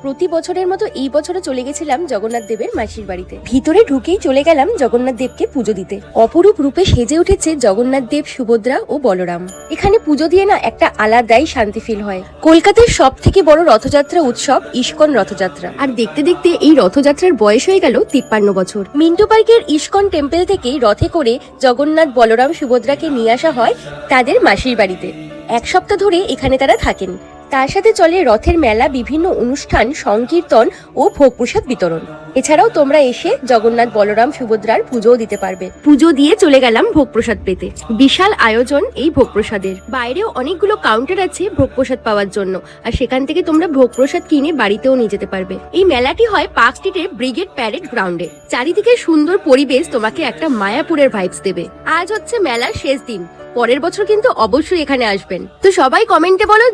প্রতি বছরের মতো এই বছরও চলে গেছিলাম জগন্নাথ দেবের মাসির বাড়িতে। ভিতরে ঢুকেই চলে গেলাম জগন্নাথ দেবকে পুজো দিতে। অপরূপ রূপে সেজে উঠেছে জগন্নাথ দেব, সুভদ্রা ও বলরাম। এখানে পুজো দিয়ে না একটা আলাদাই শান্তি ফিল হয়। কলকাতার সব থেকে বড় রথযাত্রা উৎসব ইস্কন রথযাত্রা। আর দেখতে দেখতে এই রথযাত্রার বয়স হয়ে গেল 53 বছর। মিন্টু পার্কের ইস্কন টেম্পল থেকেই রথে করে জগন্নাথ, বলরাম, সুভদ্রাকে নিয়ে আসা হয় তাদের মাসির বাড়িতে। এক সপ্তাহ ধরে এখানে তারা থাকেন। তার সাথে চলে রথের মেলা, বিভিন্ন অনুষ্ঠান, সংকীর্তন ও ভোগ প্রসাদ বিতরণ। এছাড়াও তোমরা এসে জগন্নাথ, বলরাম, সুভদ্রার পুজোও দিতে পারবে। পুজো দিয়ে চলে গেলাম ভোগ প্রসাদ পেতে। বিশাল আয়োজন এই ভোগ প্রসাদের। বাইরেও অনেকগুলো কাউন্টার আছে ভোগ প্রসাদ পাওয়ার জন্য, আর সেখান থেকে তোমরা ভোগ প্রসাদ কিনে বাড়িতেও নিয়ে যেতে পারবে। এই মেলাটি হয় পার্ক স্ট্রিটের ব্রিগেড প্যারেড গ্রাউন্ডে। চারিদিকে সুন্দর পরিবেশ তোমাকে একটা মায়াপুরের ভাইবস দেবে। আজ হচ্ছে মেলার শেষ দিন, পরের বছর কিন্তু অবশ্যই এখানে আসবেন। তো সবাই কমেন্টে বলো।